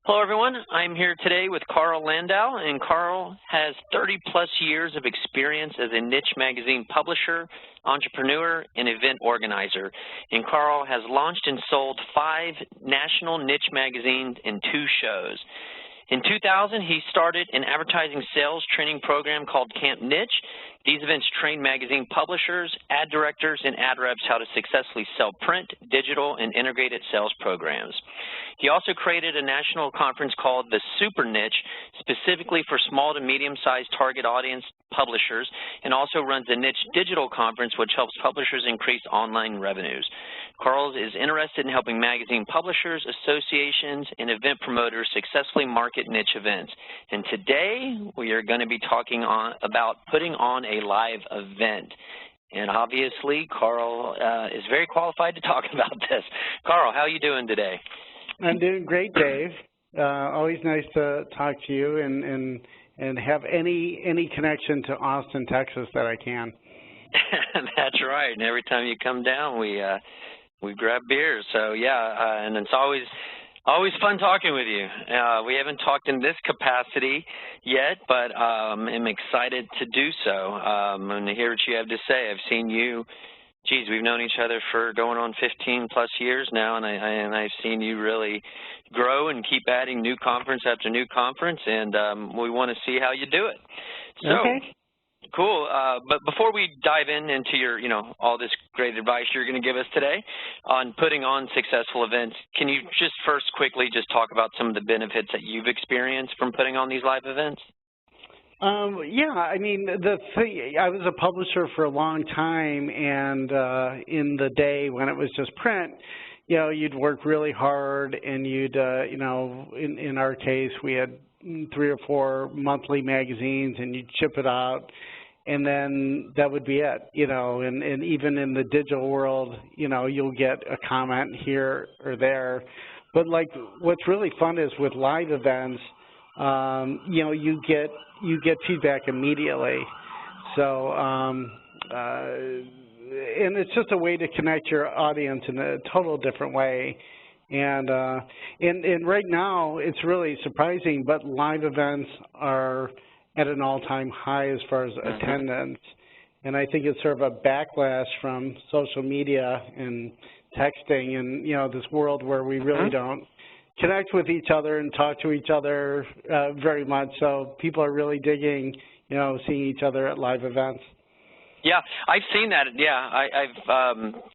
Hello, everyone. I'm here today with Carl Landau, and Carl has 30-plus years of experience as a niche magazine publisher, entrepreneur, and event organizer. And Carl has launched and sold 5 national niche magazines and 2 shows. In 2000, he started an advertising sales training program called Camp Niche. These events train magazine publishers, ad directors, and ad reps how to successfully sell print, digital, and integrated sales programs. He also created a national conference called the Super Niche, specifically for small to medium-sized target audience publishers, and also runs a niche digital conference which helps publishers increase online revenues. Carl is interested in helping magazine publishers, associations, and event promoters successfully market niche events. And today, we are going to be talking about putting on a live event. And obviously, Carl is very qualified to talk about this. Carl, how are you doing today? I'm doing great, Dave. Always nice to talk to you and have any connection to Austin, Texas that I can. That's right. And every time you come down, we grab beers. So yeah, and it's always fun talking with you. We haven't talked in this capacity yet, but I'm excited to do so and to hear what you have to say. I've seen you. Geez, we've known each other for going on 15-plus years now, and I've seen you really grow and keep adding new conference after new conference, and we want to see how you do it. So, okay. Cool. But before we dive into your, all this great advice you're going to give us today on putting on successful events, can you just first quickly just talk about some of the benefits that you've experienced from putting on these live events? Yeah, I mean, I was a publisher for a long time, and in the day when it was just print, you'd work really hard, and you'd, in our case, we had 3 or 4 monthly magazines, and you'd ship it out, and then that would be it, and even in the digital world, you'll get a comment here or there. But, like, what's really fun is with live events, you get feedback immediately. So, and it's just a way to connect your audience in a total different way. And right now, it's really surprising, but live events are at an all-time high as far as attendance. And I think it's sort of a backlash from social media and texting and, this world where we really don't connect with each other and talk to each other very much. So people are really digging, seeing each other at live events. Yeah, I've seen that. Yeah, I've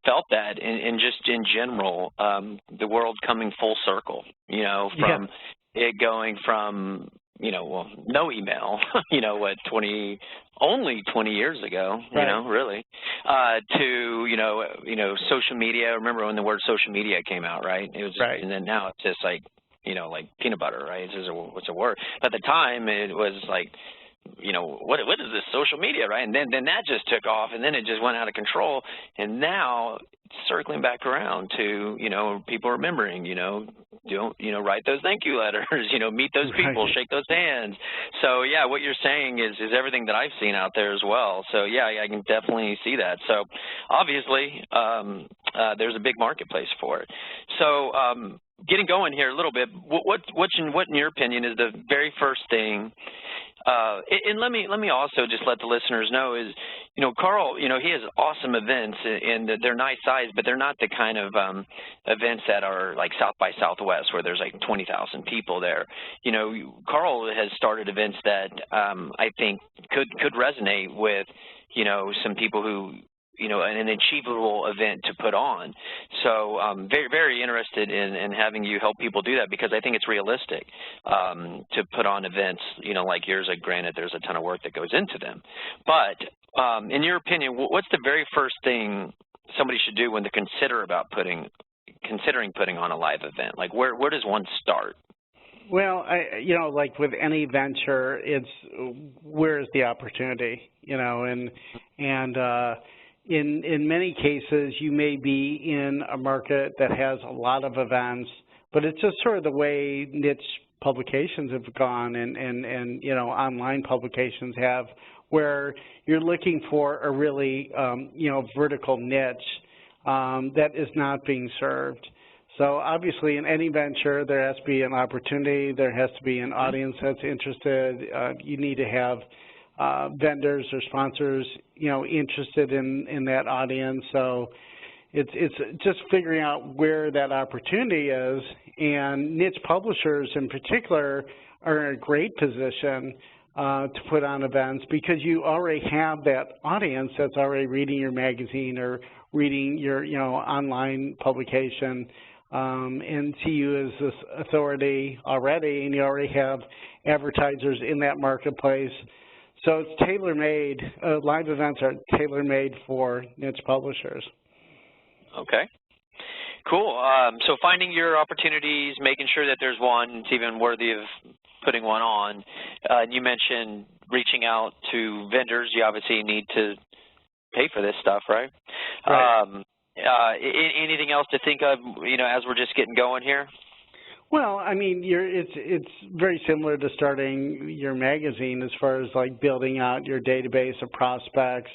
felt that in just in general, the world coming full circle, from it going from, no email, only 20 years ago, really, to, social media. I remember when the word social media came out, right? It was, and then now it's just like, like peanut butter, right? It's a word. But at the time, it was like, what is this social media, right? And then that just took off, and then it just went out of control. And now it's circling back around to, people remembering, write those thank you letters, meet those people, shake those hands. So, yeah, what you're saying is everything that I've seen out there as well. So, yeah, I can definitely see that. So, obviously, there's a big marketplace for it. So, getting going here a little bit, what in your opinion is the very first thing? And let me also just let the listeners know is, Carl, he has awesome events, and they're nice size, but they're not the kind of events that are like South by Southwest where there's like 20,000 people there. Carl has started events that I think could resonate with, some people who, an achievable event to put on. So very, very interested in having you help people do that, because I think it's realistic to put on events, like yours. Granted, there's a ton of work that goes into them. But in your opinion, what's the very first thing somebody should do when they considering putting on a live event? Like, where does one start? Well, like with any venture, it's where's the opportunity, and in many cases, you may be in a market that has a lot of events, but it's just sort of the way niche publications have gone and online publications have, where you're looking for a really, vertical niche that is not being served. So obviously in any venture there has to be an opportunity, there has to be an audience that's interested, you need to have vendors or sponsors, interested in that audience. So it's just figuring out where that opportunity is, and niche publishers in particular are in a great position to put on events because you already have that audience that's already reading your magazine or reading your online publication, and see you as this authority already, and you already have advertisers in that marketplace. So it's tailor-made. Live events are tailor-made for niche publishers. Okay. Cool. So finding your opportunities, making sure that there's one that's even worthy of putting one on. You mentioned reaching out to vendors. You obviously need to pay for this stuff, right? Right. Anything else to think of, as we're just getting going here? Well, I mean, it's very similar to starting your magazine as far as like building out your database of prospects.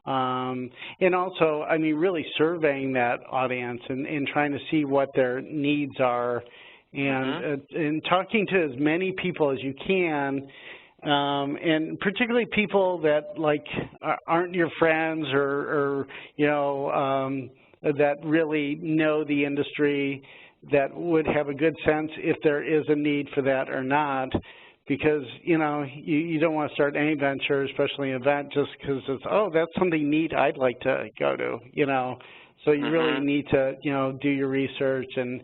And also, I mean, really surveying that audience and trying to see what their needs are, and talking to as many people as you can, and particularly people that aren't your friends or that really know the industry, that would have a good sense if there is a need for that or not. Because, you don't want to start any venture, especially an event, just because it's, oh, that's something neat I'd like to go to, So you really need to, do your research and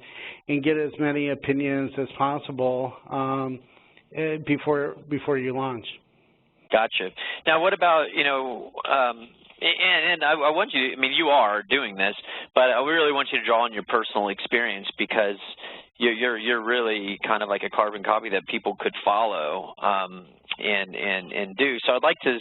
get as many opinions as possible before you launch. Gotcha. Now, what about, and I want you, I mean, you are doing this, but I really want you to draw on your personal experience, because you're really kind of like a carbon copy that people could follow and do. So I'd like to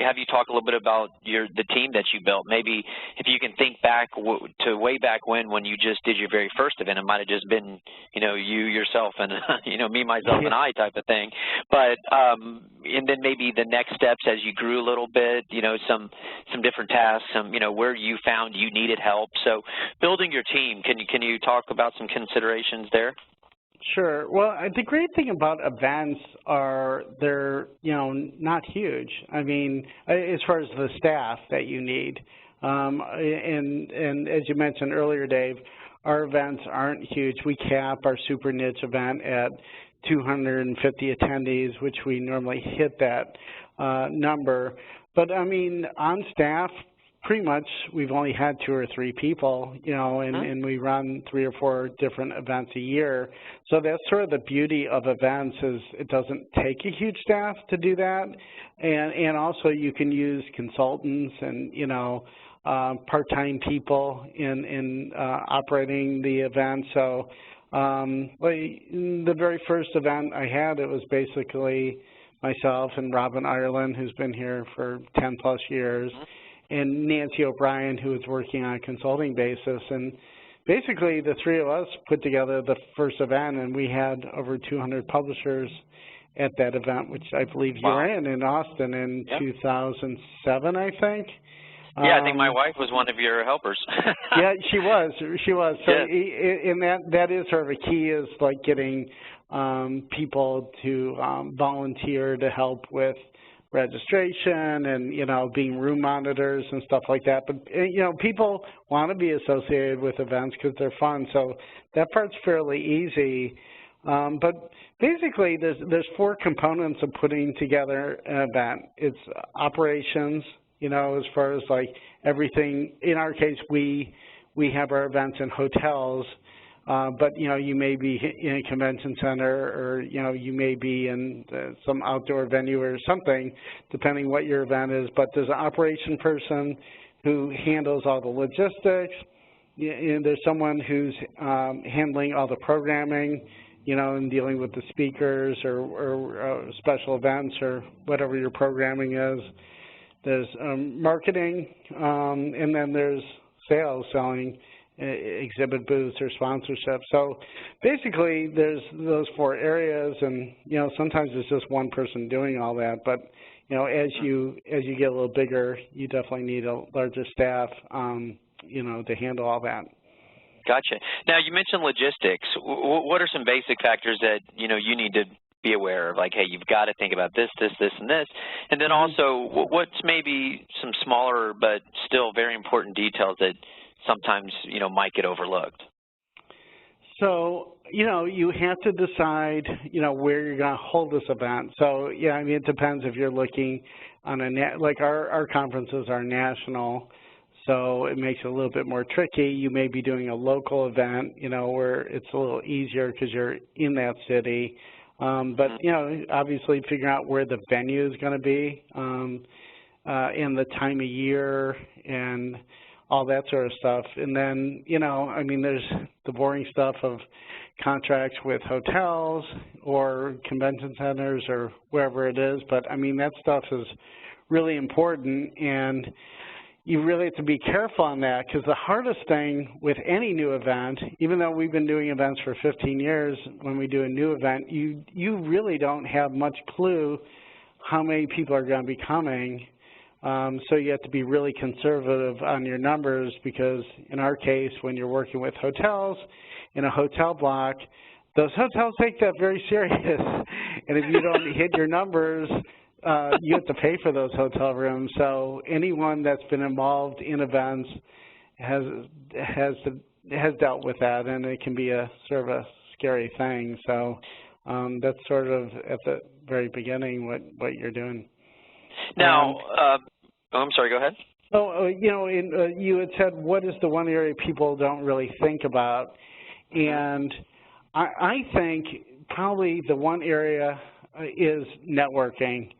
have you talk a little bit about the team that you built. Maybe if you can think back to way back when you just did your very first event, it might have just been you yourself and me, myself, and I type of thing. But and then maybe the next steps as you grew a little bit, some different tasks, where you found you needed help. So building your team, can you talk about some considerations there? Sure. Well, the great thing about events are they're, not huge. I mean, as far as the staff that you need. And as you mentioned earlier, Dave, our events aren't huge. We cap our super niche event at 250 attendees, which we normally hit that number. But, I mean, on staff, pretty much we've only had 2 or 3 people, and we run 3 or 4 different events a year. So that's sort of the beauty of events, is it doesn't take a huge staff to do that. And also you can use consultants and, part-time people in operating the event. So the very first event I had, it was basically myself and Robin Ireland, who's been here for 10+ years, and Nancy O'Brien, who was working on a consulting basis. And basically the 3 of us put together the first event, and we had over 200 publishers at that event, which I believe you were in Austin in 2007, I think. Yeah, I think my wife was one of your helpers. Yeah, she was. So and that is sort of a key, is like getting people to volunteer to help with registration and, being room monitors and stuff like that. But, people want to be associated with events because they're fun. So that part's fairly easy. But basically, there's 4 components of putting together an event. It's operations, as far as like everything. In our case, we have our events in hotels. But, you may be in a convention center, or, you may be in some outdoor venue or something, depending what your event is. But there's an operation person who handles all the logistics. There's someone who's handling all the programming, and dealing with the speakers or special events or whatever your programming is. There's marketing, and then there's sales, selling exhibit booths or sponsorship. So basically there's those 4 areas, and sometimes it's just one person doing all that, but as you get a little bigger, you definitely need a larger staff to handle all that. Gotcha. Now, you mentioned logistics. What are some basic factors that, you need to be aware of? Like, hey, you've got to think about this, this, this, and this. And then also, what's maybe some smaller but still very important details that sometimes, might get overlooked? So, you have to decide, where you're going to hold this event. So, yeah, I mean, it depends if you're looking on like our conferences are national, so it makes it a little bit more tricky. You may be doing a local event, where it's a little easier because you're in that city. But, obviously figuring out where the venue is going to be and the time of year and all that sort of stuff. And then, I mean, there's the boring stuff of contracts with hotels or convention centers or wherever it is. But, I mean, that stuff is really important, and you really have to be careful on that, because the hardest thing with any new event, even though we've been doing events for 15 years, when we do a new event, you really don't have much clue how many people are going to be coming. So you have to be really conservative on your numbers, because in our case, when you're working with hotels in a hotel block, those hotels take that very serious. And if you don't hit your numbers, you have to pay for those hotel rooms. So anyone that's been involved in events has dealt with that, and it can be a sort of a scary thing. So that's sort of at the very beginning what you're doing. Now, I'm sorry, go ahead. Oh, you had said, what is the one area people don't really think about? And I think probably the one area is networking.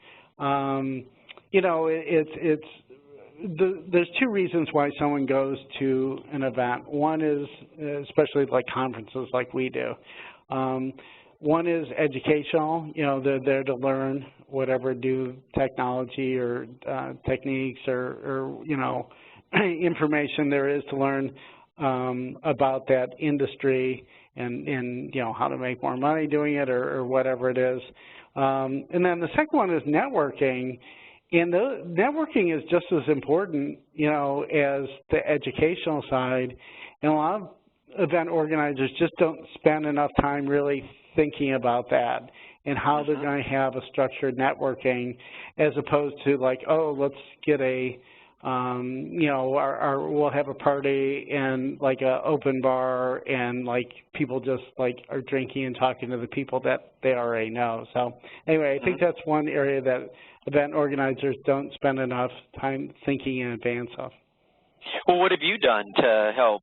There's two reasons why someone goes to an event. One is, especially like conferences like we do, one is educational. They're there to learn whatever new technology or techniques or information there is to learn about that industry and how to make more money doing it or whatever it is. And then the second one is networking, and the networking is just as important, as the educational side. And a lot of event organizers just don't spend enough time really thinking about that and how they're going to have a structured networking, as opposed to like, oh, let's get a we'll have a party and like a open bar, and like people just like are drinking and talking to the people that they already know. So anyway, I think that's one area that event organizers don't spend enough time thinking in advance of. Well, what have you done to help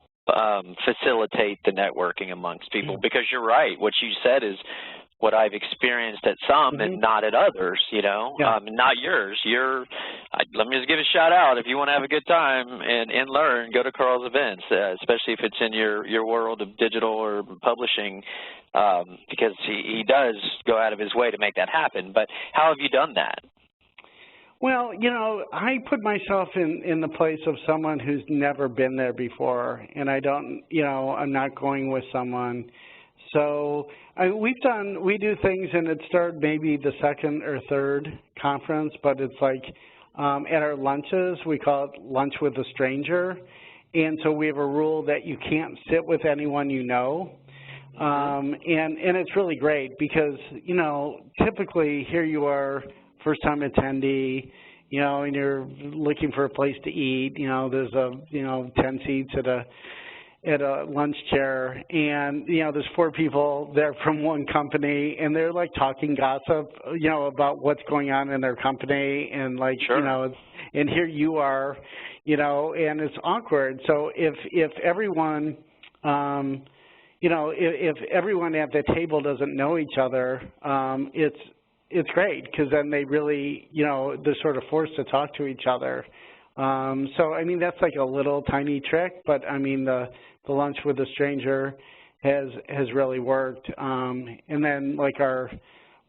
facilitate the networking amongst people? Because you're right, what you said is what I've experienced at some and not at others, not yours. Let me just give a shout out. If you want to have a good time and learn, go to Carl's events, especially if it's in your world of digital or publishing, because he does go out of his way to make that happen. But how have you done that? Well, I put myself in the place of someone who's never been there before, and I don't, I'm not going with someone. So we do things, and it started maybe the second or third conference, but it's like at our lunches, we call it lunch with a stranger. And so we have a rule that you can't sit with anyone you know. And it's really great because, typically here you are, first-time attendee, and you're looking for a place to eat. There's 10 seats at a lunch chair, and there's 4 people there from one company, and they're like talking gossip, about what's going on in their company, and like and here you are, and it's awkward. So if everyone if everyone at the table doesn't know each other, it's great, because then they really, they're sort of forced to talk to each other. So, I mean, that's like a little tiny trick, but, I mean, the lunch with a stranger has really worked. And then, like, our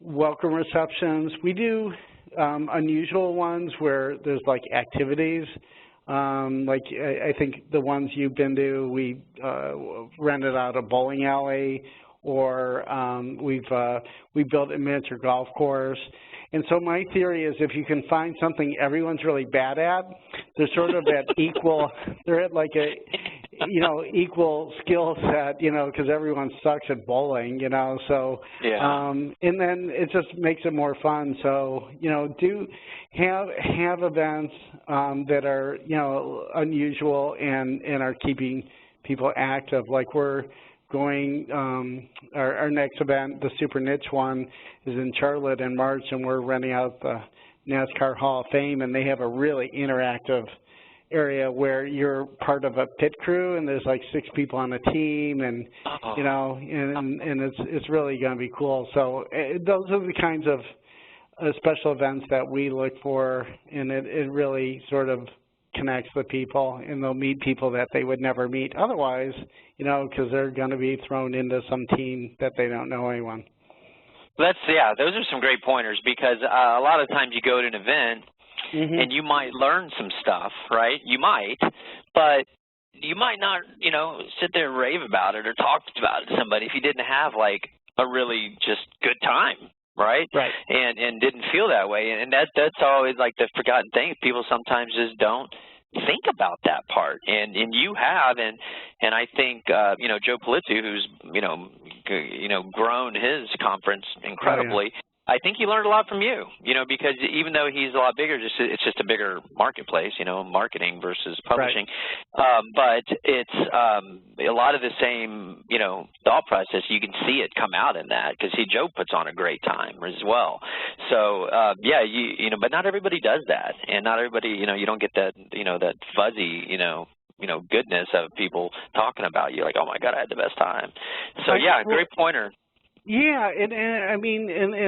welcome receptions, we do unusual ones where there's, like, activities. Like, I think the ones you've been to, we rented out a bowling alley, or we built a miniature golf course. And so my theory is, if you can find something everyone's really bad at, they're sort of at equal, they're at like equal skill set, because everyone sucks at bowling, so, yeah. And then it just makes it more fun. So, do have events that are, unusual and are keeping people active. Like we're going, our next event, the super niche one, is in Charlotte in March, and we're renting out the NASCAR Hall of Fame, and they have a really interactive area where you're part of a pit crew, and there's like 6 people on a team, and and it's really going to be cool. So those are the kinds of special events that we look for, and it really sort of connects with people, and they'll meet people that they would never meet otherwise, because they're going to be thrown into some team that they don't know anyone. Those are some great pointers, because a lot of times you go to an event and you might learn some stuff, right? You might, but you might not, sit there and rave about it or talk about it to somebody if you didn't have like a really just good time, right? Right. And didn't feel that way, and that's always like the forgotten thing. People sometimes just don't think about that part, and you have, and I think Joe Polizzi, who's grown his conference incredibly. Oh, yeah. I think he learned a lot from you, because even though he's a lot bigger, it's just a bigger marketplace, marketing versus publishing. Right. But it's a lot of the same, thought process. You can see it come out in that, because Joe puts on a great time as well. So but not everybody does that, and not everybody, you don't get that, that fuzzy, goodness of people talking about you, like, oh my God, I had the best time. So great pointer. Yeah, and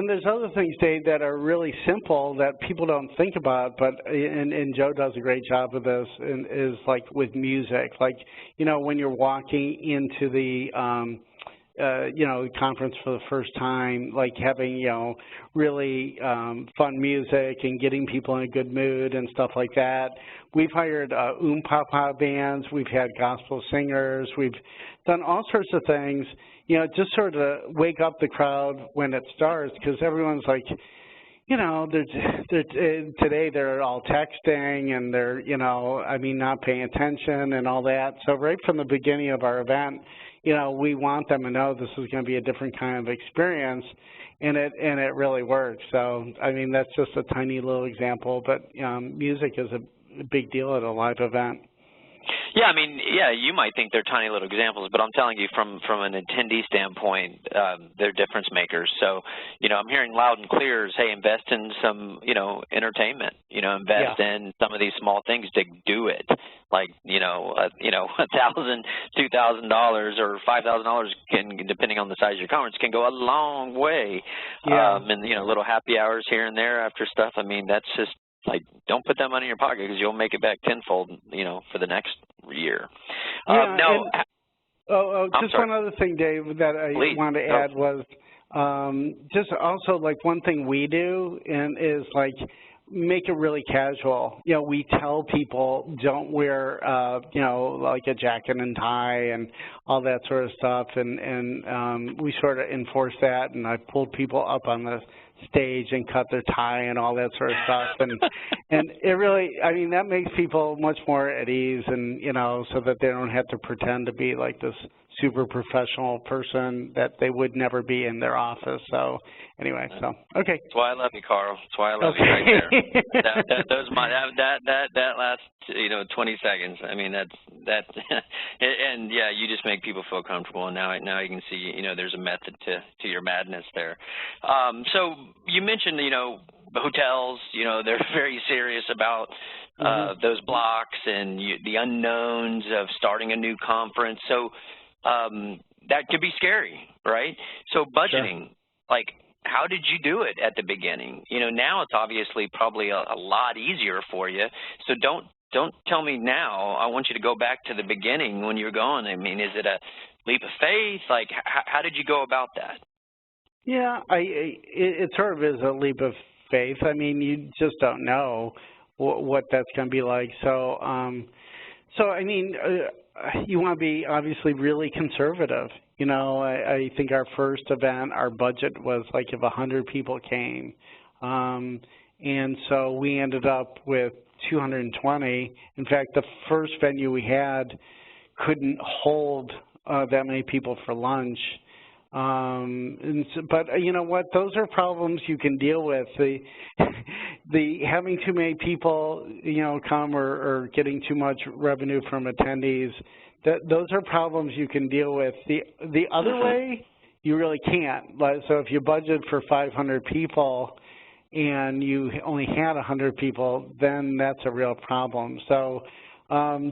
there's other things, Dave, that are really simple that people don't think about, but and Joe does a great job with this, and is like with music, like when you're walking into the conference for the first time, like having really fun music and getting people in a good mood and stuff like that. We've hired papa bands, we've had gospel singers, we've done all sorts of things. Just sort of wake up the crowd when it starts, because everyone's like, today they're all texting and they're, not paying attention and all that. So right from the beginning of our event, we want them to know this is going to be a different kind of experience, and it really works. So, that's just a tiny little example, but music is a big deal at a live event. Yeah, you might think they're tiny little examples, but I'm telling you from an attendee standpoint, they're difference makers. So, I'm hearing loud and clear is, hey, invest in some, entertainment, invest in some of these small things to do it. Like, $1,000, $2,000 or $5,000 can, depending on the size of your conference, can go a long way. Yeah. And, little happy hours here and there after stuff. That's just, like, don't put that money in your pocket, because you'll make it back tenfold, for the next year. Just one other thing, Dave, that I wanted to add was just also, like, one thing we do is, like, make it really casual. We tell people don't wear, like a jacket and tie and all that sort of stuff, and we sort of enforce that, and I pulled people up on the stage and cut their tie and all that sort of stuff, and it really, that makes people much more at ease, and so that they don't have to pretend to be like this super professional person that they would never be in their office. So anyway, okay. That's why I love you, Carl. That's why I love you right there. that last 20 seconds. That's and yeah, you just make people feel comfortable, and now you can see there's a method to your madness there. So you mentioned hotels. They're very serious about those blocks and the unknowns of starting a new conference. So that could be scary, right? So budgeting, like, how did you do it at the beginning? Now it's obviously probably a lot easier for you. So don't tell me now. I want you to go back to the beginning when you're going. Is it a leap of faith? Like, how did you go about that? Yeah, it sort of is a leap of faith. You just don't know what that's going to be like. So, you want to be obviously really conservative. I think our first event, our budget was like if 100 people came. And so we ended up with 220. In fact, the first venue we had couldn't hold that many people for lunch. But you know what? Those are problems you can deal with. The having too many people, come or getting too much revenue from attendees. Those are problems you can deal with. The other way, you really can't. So if you budget for 500 people and you only had 100 people, then that's a real problem. So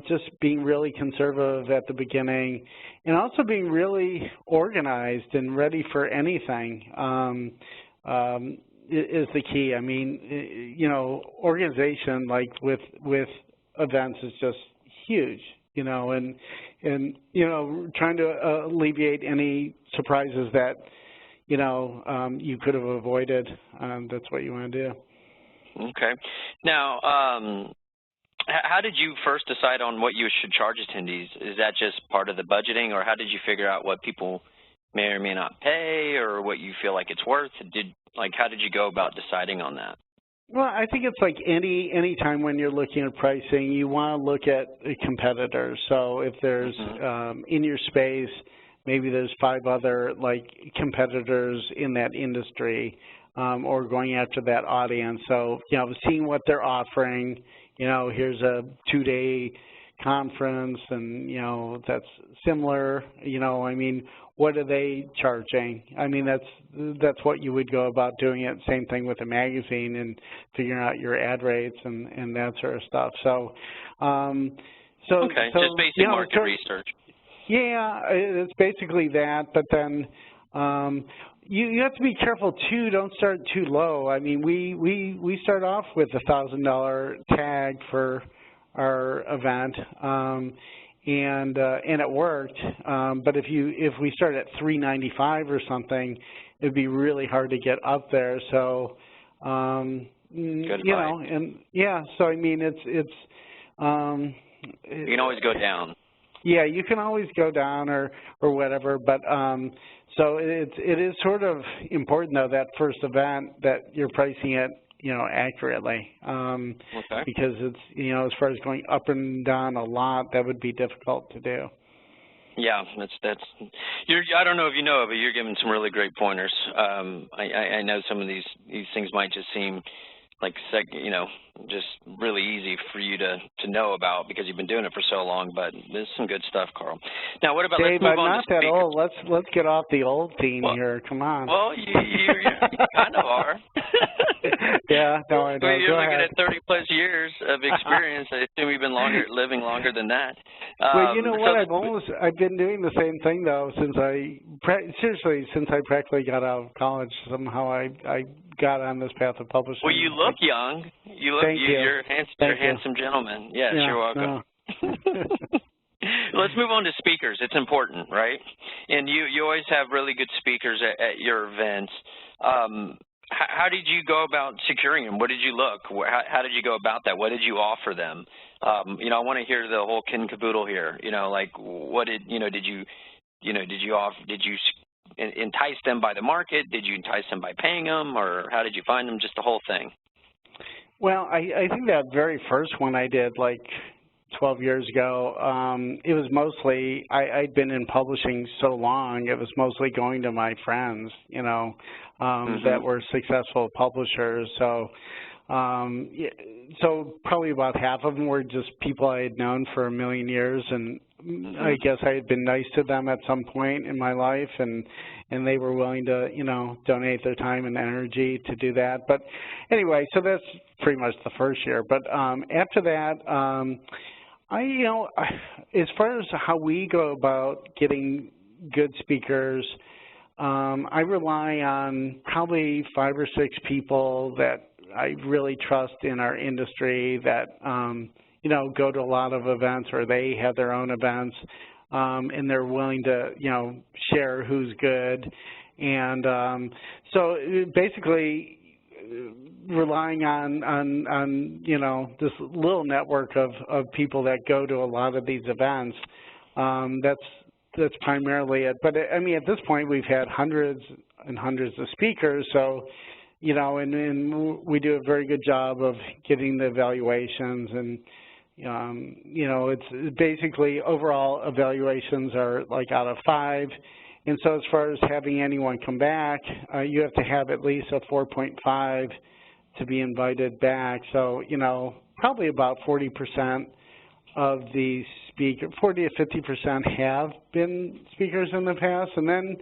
just being really conservative at the beginning, and also being really organized and ready for anything is the key. I mean, organization, like with events, is just huge. And trying to alleviate any surprises that you could have avoided. That's what you want to do. Okay. Now, how did you first decide on what you should charge attendees? Is that just part of the budgeting, or how did you figure out what people may or may not pay, or what you feel like it's worth? How did you go about deciding on that? Well, I think it's like any time when you're looking at pricing, you want to look at competitors. So if there's in your space, maybe there's 5 other competitors in that industry, or going after that audience. So seeing what they're offering. Here's a 2-day conference, and that's similar. I mean, what are they charging? I mean, that's what you would go about doing it. Same thing with a magazine and figuring out your ad rates and that sort of stuff. So, okay, just basic market research. Yeah, it's basically that. But then you have to be careful too. Don't start too low. I mean, we start off with a $1,000 tag for our event. And it worked, but if we start at $395 or something, it'd be really hard to get up there. So, so I mean, it's you can always go down. Yeah, you can always go down or whatever, but so it is sort of important though, that first event, that you're pricing it accurately, because it's, as far as going up and down a lot, that would be difficult to do. Yeah, I don't know if you know, but you're giving some really great pointers. I know some of these things might just seem like, just really easy for you to know about because you've been doing it for so long, but there's some good stuff, Carl. Now, what about, Dave, let's move on to speakers. I'm not that old. Let's get off the old theme here. Come on. Well, you kind of are. Yeah, no, I know. Well, you're looking at 30-plus years of experience. I assume you've been living longer than that. Well, you know what? I've been doing the same thing though since I practically got out of college. Somehow I got on this path of publishing. Well, you look young. You're a handsome gentleman. Yes, yeah, you're welcome. No. Let's move on to speakers. It's important, right? And you always have really good speakers at your events. How did you go about securing them? What did you look? How did you go about that? What did you offer them? I want to hear the whole kin caboodle here. What did you entice them by the market? Did you entice them by paying them, or how did you find them? Just the whole thing. Well, I think that very first one I did 12 years ago, it was mostly, I'd been in publishing so long, it was mostly going to my friends, that were successful publishers. So, so probably about half of them were just people I had known for a million years, and I guess I had been nice to them at some point in my life, and they were willing to, donate their time and energy to do that. But anyway, so that's pretty much the first year. But after that, as far as how we go about getting good speakers, I rely on probably 5 or 6 people that I really trust in our industry that, go to a lot of events, or they have their own events, and they're willing to, share who's good. And so basically relying on this little network of people that go to a lot of these events, that's primarily it. But I mean, at this point, we've had hundreds and hundreds of speakers, so and we do a very good job of getting the evaluations and You know, it's basically overall evaluations are like out of 5. And so as far as having anyone come back, you have to have at least a 4.5 to be invited back. So, you know, probably about 40% of the 40 to 50% have been speakers in the past, and then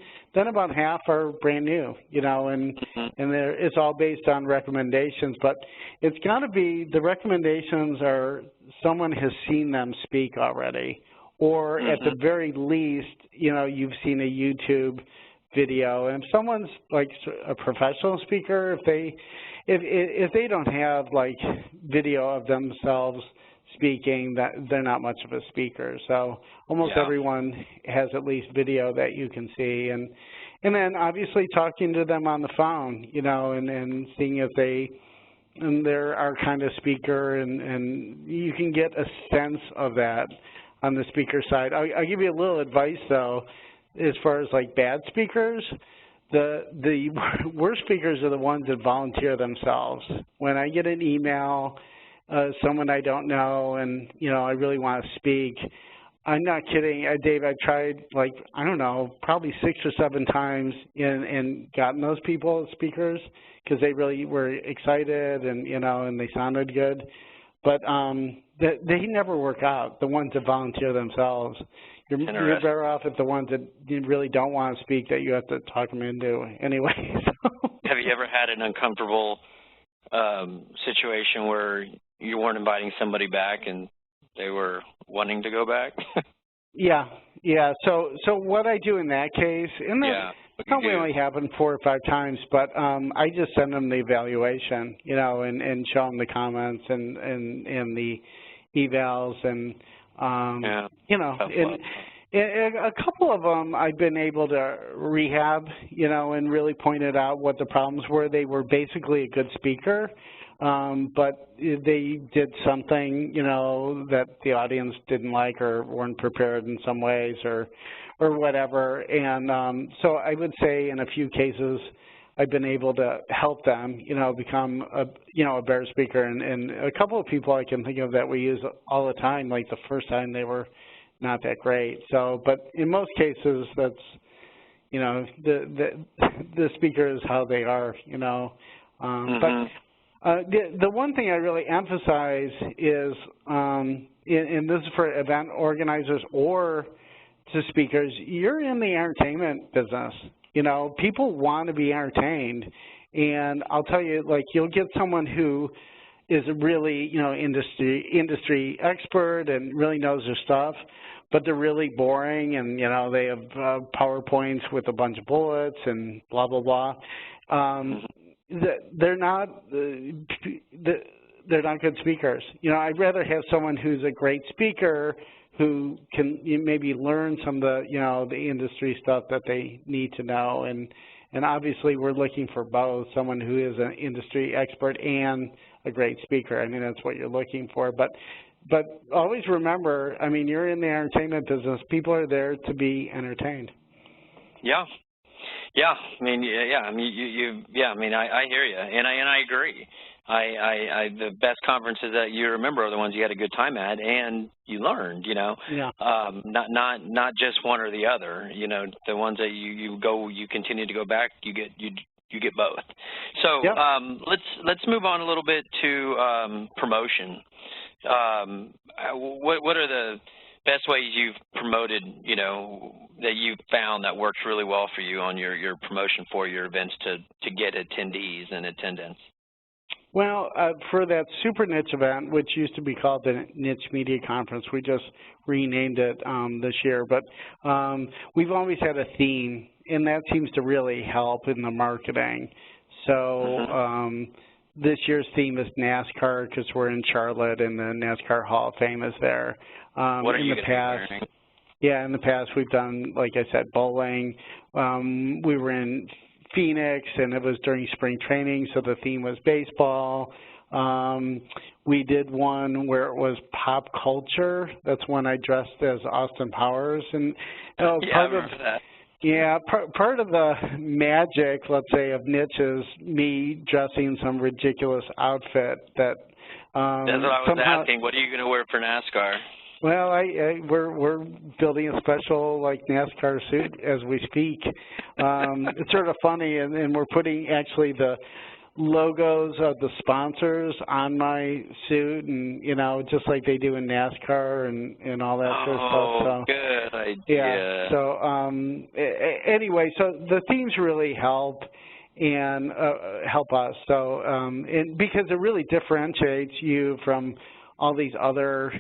about half are brand new, you know, and it's all based on recommendations, but it's got to be, the recommendations are someone has seen them speak already, or at the very least, you know, you've seen a YouTube video, and if someone's like a professional speaker, if they don't have like video of themselves speaking, that they're not much of a speaker. So almost everyone has at least video that you can see, and then obviously talking to them on the phone, you know, and seeing if they're our kind of speaker, and you can get a sense of that on the speaker side. I'll give you a little advice though, as far as like bad speakers. The worst speakers are the ones that volunteer themselves. When I get an email, someone I don't know, and, you know, I really want to speak, I'm not kidding, Dave, I tried, like, I don't know, probably 6 or 7 times and gotten those people as speakers because they really were excited and, you know, and they sounded good. But they never work out, the ones that volunteer themselves. You're better off at the ones that you really don't want to speak that you have to talk them into anyway. So. Have you ever had an uncomfortable situation where you weren't inviting somebody back and they were wanting to go back? Yeah. So what I do in that case, and that probably only happened 4 or 5 times, but I just send them the evaluation, you know, and show them the comments and the evals, and you know, a couple of them I've been able to rehab, you know, and really pointed out what the problems were. They were basically a good speaker, but they did something, you know, that the audience didn't like or weren't prepared in some ways or whatever. And so I would say in a few cases I've been able to help them, you know, become a better speaker. And a couple of people I can think of that we use all the time, like the first time they were not that great. So, but in most cases, that's, you know, the speaker is how they are, you know. But the one thing I really emphasize is, and this is for event organizers or to speakers, you're in the entertainment business. You know, people want to be entertained, and I'll tell you, like, you'll get someone who is a really, you know, industry expert and really knows their stuff, but they're really boring, and, you know, they have PowerPoints with a bunch of bullets and blah, blah, blah. They're not good speakers. You know, I'd rather have someone who's a great speaker who can maybe learn some of the, you know, the industry stuff that they need to know. And obviously we're looking for both, someone who is an industry expert and a great speaker. I mean, that's what you're looking for. But always remember, I mean, you're in the entertainment business. People are there to be entertained. Yeah. I mean, I mean, I mean, I hear you, and I agree. The best conferences that you remember are the ones you had a good time at and you learned, you know. Not just one or the other, you know. The ones that you continue to go back, you get both. So let's move on a little bit to promotion. What are the best ways you've promoted, you know, that you've found that works really well for you on your promotion for your events to get attendees and attendance? Well, for that super niche event, which used to be called the Niche Media Conference, we just renamed it this year, but we've always had a theme, and that seems to really help in the marketing. So this year's theme is NASCAR because we're in Charlotte and the NASCAR Hall of Fame is there. What are you going to be wearing? Yeah, in the past we've done, like I said, bowling. We were in Phoenix, and it was during spring training, so the theme was baseball. We did one where it was pop culture. That's when I dressed as Austin Powers, and part of the magic, let's say, of niche is me dressing some ridiculous outfit that That's what I was asking. What are you going to wear for NASCAR? Well, we're building a special like NASCAR suit as we speak. It's sort of funny, and we're putting actually the logos of the sponsors on my suit, and just like they do in NASCAR and all that sort of stuff. So, good idea. Yeah. So anyway, so the themes really help and help us. So and because it really differentiates you from all these other,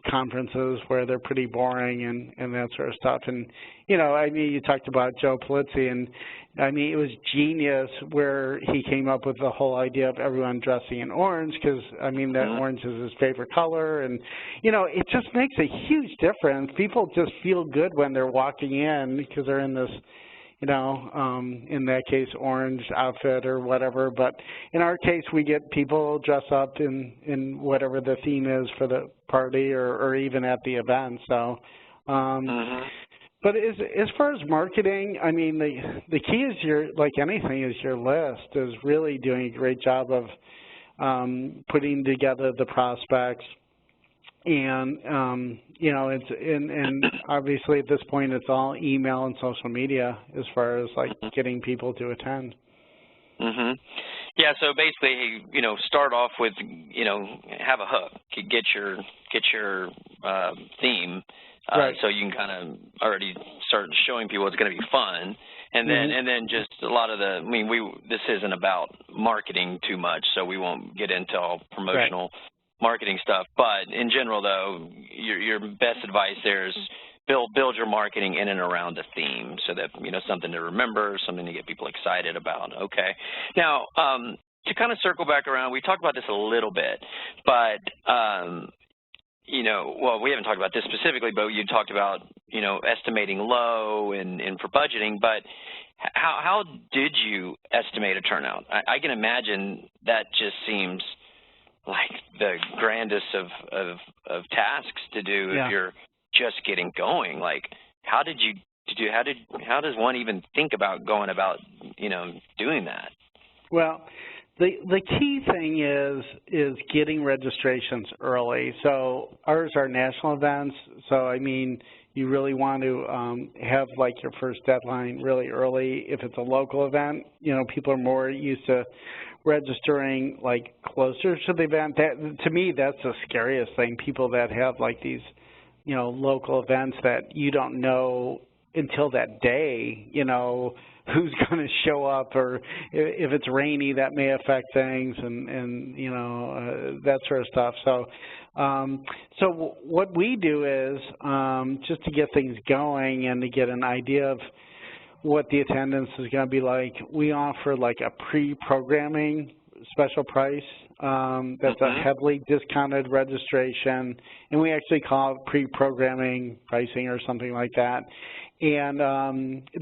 conferences where they're pretty boring and that sort of stuff. And, I mean, you talked about Joe Polizzi, and, I mean, it was genius where he came up with the whole idea of everyone dressing in orange because, I mean, that orange is his favorite color. And, it just makes a huge difference. People just feel good when they're walking in because they're in this, in that case, orange outfit or whatever. But in our case, we get people dress up in whatever the theme is for the party or even at the event. So, but as far as marketing, I mean, the key is like anything, is your list is really doing a great job of putting together the prospects. And, it's and obviously at this point it's all email and social media as far as like getting people to attend. Yeah, so basically, start off with, have a hook, get your theme, right. So you can kind of already start showing people it's going to be fun. And then just a lot of the, I mean, this isn't about marketing too much, so we won't get into all promotional marketing stuff. But in general, though, your best advice there is build your marketing in and around the theme so that, something to remember, something to get people excited about. Okay. Now, to kind of circle back around, we talked about this a little bit, but, well, we haven't talked about this specifically, but you talked about, estimating low and for budgeting, but how did you estimate a turnout? I can imagine that just seems like the grandest of tasks to do if you're just getting going. Like, how does one even think about going about, doing that? Well, the key thing is getting registrations early. So ours are national events. So, I mean, you really want to have like your first deadline really early. If it's a local event, people are more used to registering like closer to the event. That, to me, that's the scariest thing. People that have like these, local events that you don't know until that day, who's going to show up, or if it's rainy, that may affect things, and that sort of stuff. So, so what we do is just to get things going and to get an idea of what the attendance is going to be like, we offer like a pre-programming special price. That's a heavily discounted registration, and we actually call it pre-programming pricing or something like that. And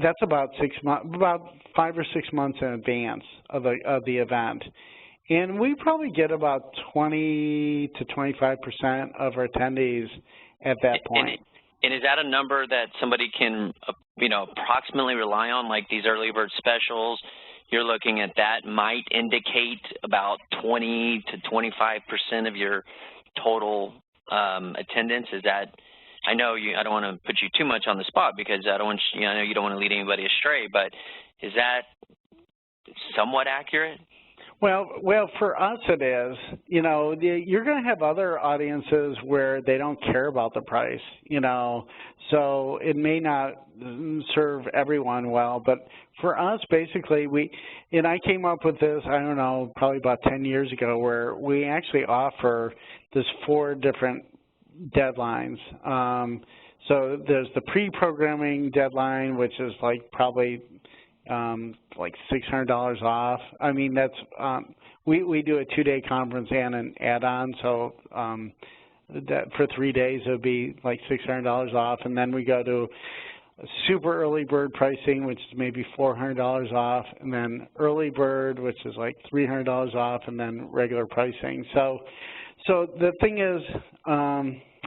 that's about 5 or 6 months in advance of the event. And we probably get about 20 to 25% of our attendees at that point. And is that a number that somebody can, approximately rely on, like these early bird specials? You're looking at that might indicate about 20 to 25% of your total attendance. Is that? I know I don't want to put you too much on the spot because I don't want I know you don't want to lead anybody astray, but is that somewhat accurate? Well, for us it is. You're going to have other audiences where they don't care about the price, so it may not serve everyone well. But for us, basically, and I came up with this, I don't know, probably about 10 years ago, where we actually offer this 4 different deadlines. So there's the pre-programming deadline, which is like probably like $600 off. I mean, that's we do a 2-day conference and an add-on, so that for 3 days it would be like $600 off, and then we go to super early bird pricing, which is maybe $400 off, and then early bird, which is like $300 off, and then regular pricing. So the thing is,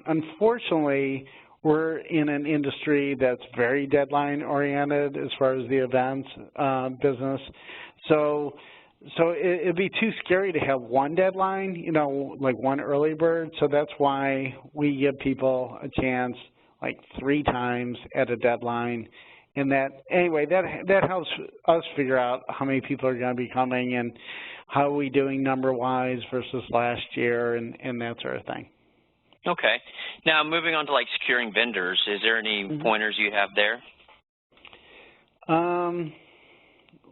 unfortunately, we're in an industry that's very deadline oriented as far as the events business. So So it'd be too scary to have one deadline, you know, like one early bird. So that's why we give people a chance like 3 times at a deadline. And that, anyway, that helps us figure out how many people are going to be coming and how are we doing number-wise versus last year and that sort of thing. Okay. Now, moving on to like securing vendors, is there any pointers you have there?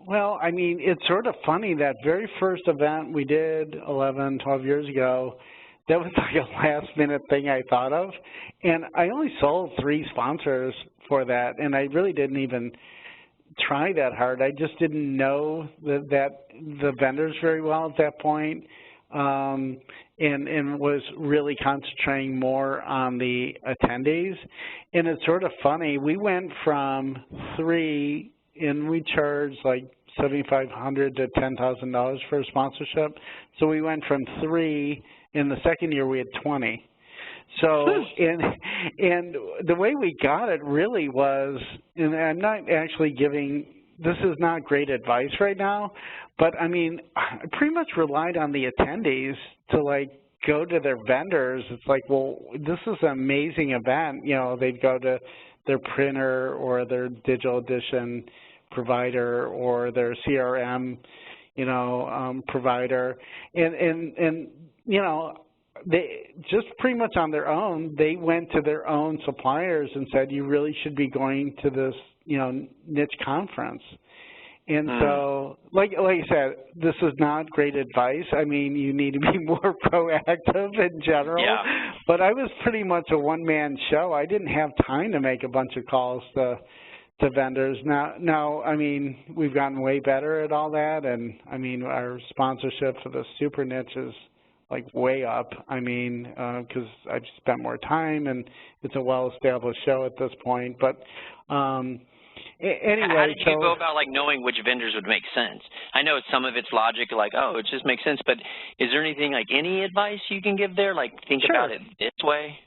Well, I mean, it's sort of funny, that very first event we did 11, 12 years ago, that was like a last-minute thing I thought of, and I only sold 3 sponsors for that, and I really didn't even try that hard. I just didn't know that the vendors very well at that point, and was really concentrating more on the attendees. And it's sort of funny, we went from 3, and we charged like $7,500 to $10,000 for a sponsorship. So we went from 3, in the second year we had 20. So, and the way we got it really was, and I'm not actually giving, this is not great advice right now, but I mean, I pretty much relied on the attendees to like go to their vendors. It's like, well, this is an amazing event. You know, they'd go to their printer or their digital edition provider or their CRM, you know, provider, and you know, they just pretty much on their own, they went to their own suppliers and said, you really should be going to this, you know, niche conference. And so, like I said, this is not great advice. I mean, you need to be more proactive in general. Yeah. But I was pretty much a one-man show. I didn't have time to make a bunch of calls to vendors. Now, I mean, we've gotten way better at all that, and I mean, our sponsorship for the super niche is like way up. I mean, because I've spent more time, and it's a well-established show at this point. But anyway, how did you go about like knowing which vendors would make sense? I know some of it's logic, like, oh, it just makes sense. But is there anything like any advice you can give there? Like, think about it this way.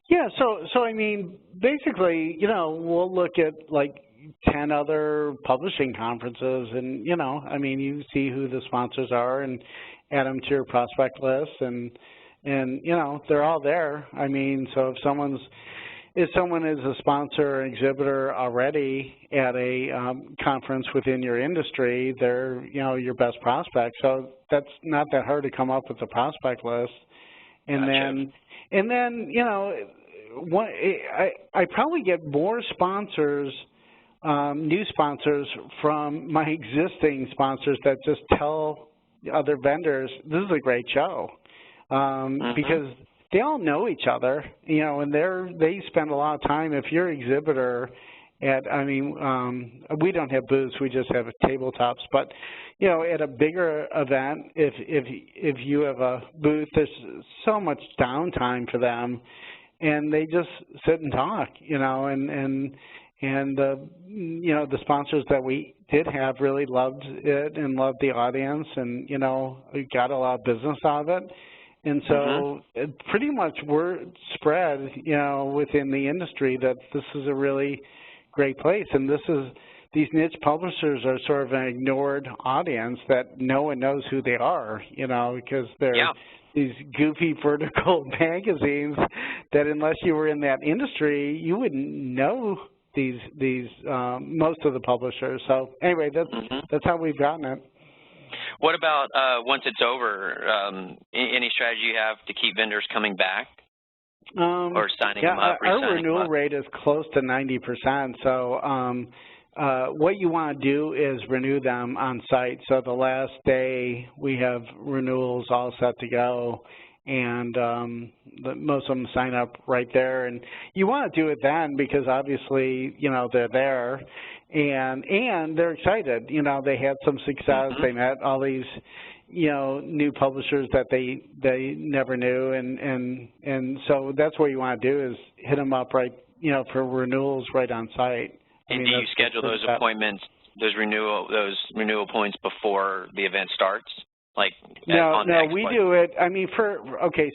Yeah, so I mean, basically, you know, we'll look at like 10 other publishing conferences, and you know, I mean, you see who the sponsors are and add them to your prospect list, and you know, they're all there. I mean, so if someone is a sponsor or exhibitor already at a conference within your industry, they're, you know, your best prospect. So that's not that hard to come up with a prospect list, and Gotcha. then you know. I probably get more sponsors, new sponsors, from my existing sponsors that just tell other vendors, this is a great show, because they all know each other, you know, and they spend a lot of time. If you're an exhibitor at, I mean, we don't have booths, we just have tabletops, but you know, at a bigger event, if you have a booth, there's so much downtime for them. And they just sit and talk, you know, and the, you know, the sponsors that we did have really loved it and loved the audience, and, you know, we got a lot of business out of it. And so it pretty much word spread, you know, within the industry that this is a really great place. And these niche publishers are sort of an ignored audience that no one knows who they are, you know, because they're these goofy vertical magazines that unless you were in that industry, you wouldn't know these most of the publishers. So anyway, that's how we've gotten it. What about once it's over, any strategy you have to keep vendors coming back or signing them up? Our renewal rate is close to 90%. So what you want to do is renew them on site. So the last day we have renewals all set to go, and most of them sign up right there. And you want to do it then because obviously, you know, they're there and they're excited. You know, they had some success. They met all these, you know, new publishers that they never knew, and so that's what you want to do is hit them up right, you know, for renewals right on site. And do you schedule those appointments, those renewal points before the event starts? Like no, we do it. I mean,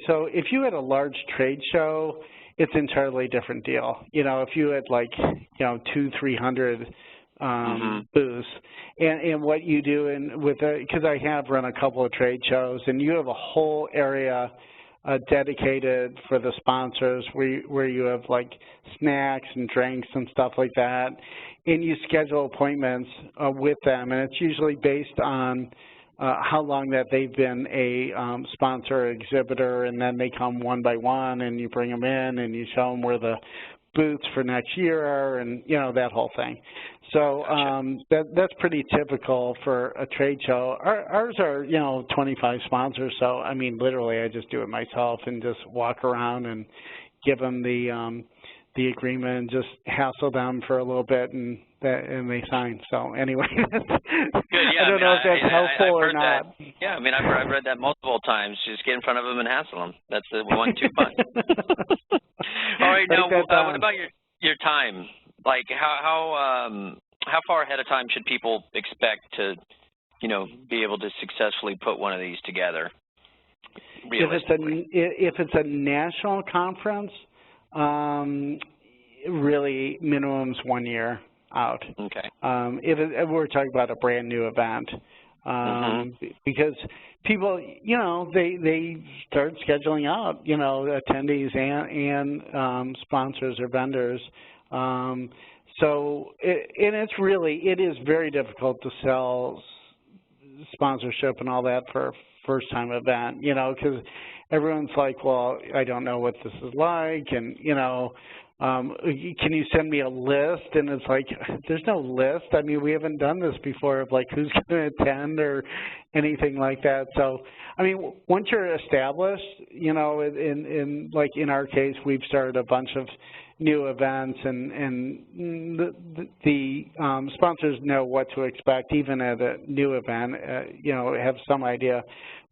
so if you had a large trade show, it's an entirely different deal. You know, if you had like, you know, 200-300 booths. And what you do because I have run a couple of trade shows, and you have a whole area dedicated for the sponsors where you have like snacks and drinks and stuff like that, and you schedule appointments with them, and it's usually based on how long that they've been a sponsor or exhibitor, and then they come one by one, and you bring them in, and you show them where the booths for next year are, and that whole thing. So that's pretty typical for a trade show. Ours are 25 sponsors, so I mean literally I just do it myself and just walk around and give them the agreement and just hassle them for a little bit, and they sign. So anyway, good. Yeah, I don't know if that's helpful or not. That. Yeah, I mean I've read that multiple times. Just get in front of them and hassle them. That's the 1-2 punch. All right, now what about your time? Like how far ahead of time should people expect to be able to successfully put one of these together? If it's a national conference, really minimum's 1 year out. Okay. If we're talking about a brand new event, because people, they start scheduling out, attendees and sponsors or vendors. So it is very difficult to sell sponsorship and all that for a first-time event, because everyone's like, well, I don't know what this is like, and, can you send me a list? And it's like, there's no list. I mean, we haven't done this before of like who's going to attend or anything like that. So, I mean, once you're established, in our case, we've started a bunch of new events, and the sponsors know what to expect even at a new event, have some idea.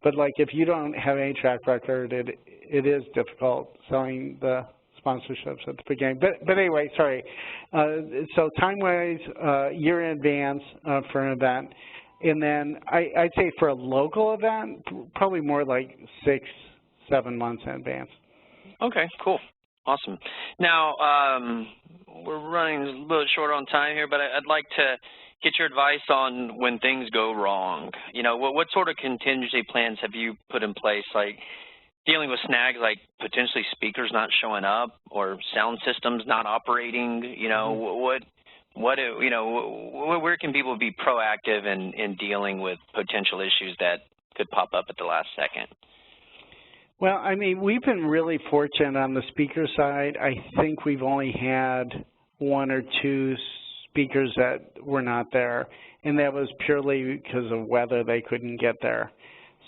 But like if you don't have any track record, it is difficult selling the sponsorships at the beginning. But anyway, sorry. So time-wise, year in advance for an event. And then I'd say for a local event, probably more like 6-7 months in advance. Okay, cool. Awesome. Now, we're running a little short on time here, but I'd like to get your advice on when things go wrong. What sort of contingency plans have you put in place, like dealing with snags like potentially speakers not showing up or sound systems not operating? Where can people be proactive in dealing with potential issues that could pop up at the last second? Well, I mean, we've been really fortunate on the speaker side. I think we've only had 1 or 2 speakers that were not there, and that was purely because of weather. They couldn't get there.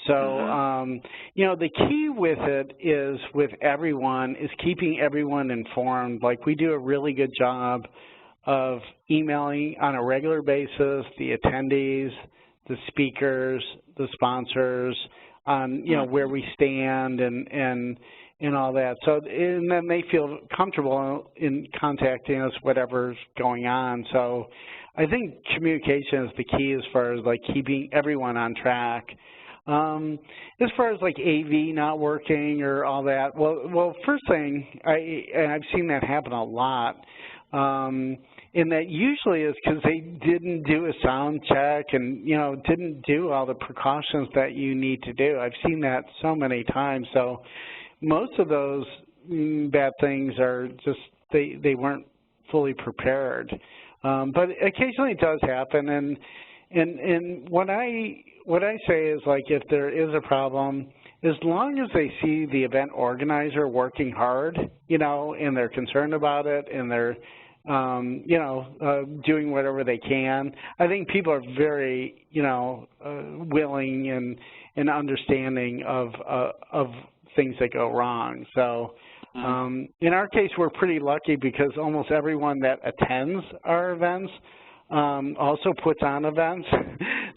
So, the key with it is with everyone is keeping everyone informed. Like we do a really good job of emailing on a regular basis the attendees, the speakers, the sponsors, on where we stand and all that. So and then they feel comfortable in contacting us whatever's going on. So I think communication is the key as far as like keeping everyone on track. As far as like AV not working or all that, well first thing, I've seen that happen a lot. And that usually is because they didn't do a sound check and, didn't do all the precautions that you need to do. I've seen that so many times. So most of those bad things are just they weren't fully prepared. But occasionally it does happen. And what I say is, like, if there is a problem, as long as they see the event organizer working hard, and they're concerned about it and they're doing whatever they can. I think people are very, willing and understanding of things that go wrong. So in our case, we're pretty lucky because almost everyone that attends our events also puts on events.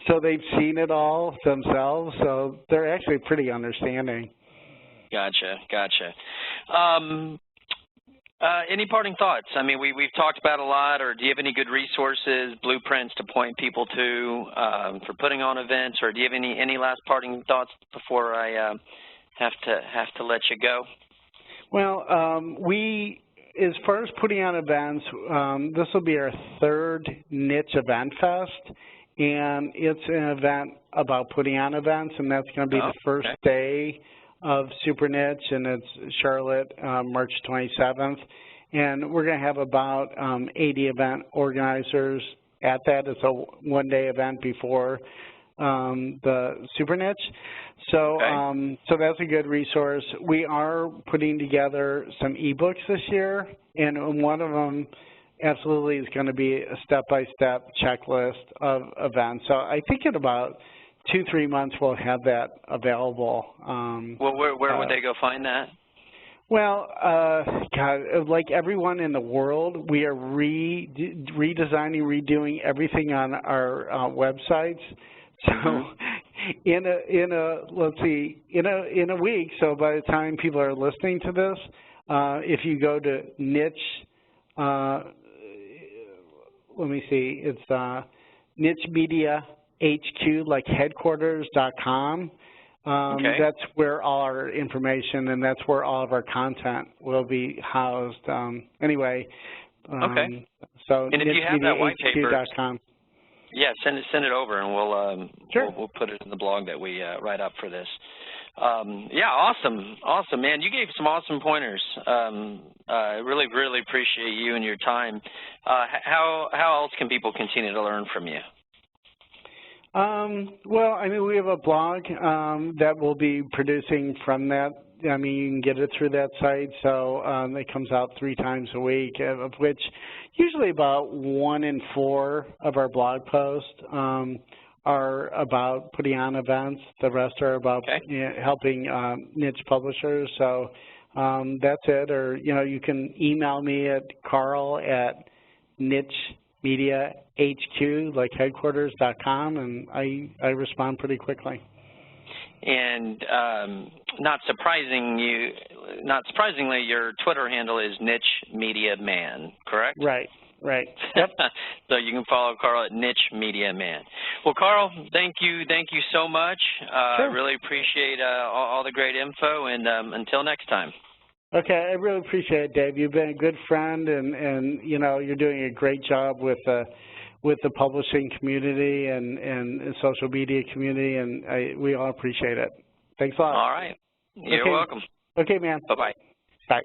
So they've seen it all themselves. So they're actually pretty understanding. Gotcha. Any parting thoughts? I mean, we've talked about a lot, or do you have any good resources, blueprints to point people to for putting on events, or do you have any last parting thoughts before I have to let you go? Well, we as far as putting on events, this will be our third Niche Event Fest, and it's an event about putting on events, and that's going to be the first day of Super Niche, and it's Charlotte, March 27th. And we're going to have about 80 event organizers at that. It's a one-day event before the Super Niche. So, so that's a good resource. We are putting together some ebooks this year, and one of them absolutely is going to be a step-by-step checklist of events. So I think in about 2-3 months we'll have that available. Well, where would they go find that? Well, God, like everyone in the world, we are redesigning, redoing everything on our websites. So, in a week. So by the time people are listening to this, if you go to niche, let me see, it's Niche Media HQ, like headquarters.com. That's where all our information and that's where all of our content will be housed. Anyway, so and if you have that white paper, yeah, send it over, and we'll put it in the blog that we write up for this. Yeah, awesome, man. You gave some awesome pointers. I really appreciate you and your time. How else can people continue to learn from you? Well, I mean, we have a blog that we'll be producing from that. I mean, you can get it through that site, so it comes out 3 times a week, of which usually about 1 in 4 of our blog posts are about putting on events. The rest are about helping niche publishers. So that's it. Or, you know, you can email me at carl@nichemediahq, like headquarters.com, and I respond pretty quickly. And not surprisingly, your Twitter handle is Niche Media Man, correct? Right. Yep. So you can follow Carl at Niche Media Man. Well, Carl, thank you so much. Sure. Really appreciate all the great info, and until next time. Okay, I really appreciate it, Dave. You've been a good friend, and you know, you're doing a great job with the publishing community and social media community, and we all appreciate it. Thanks a lot. All right. You're welcome. Okay, man. Bye-bye. Bye.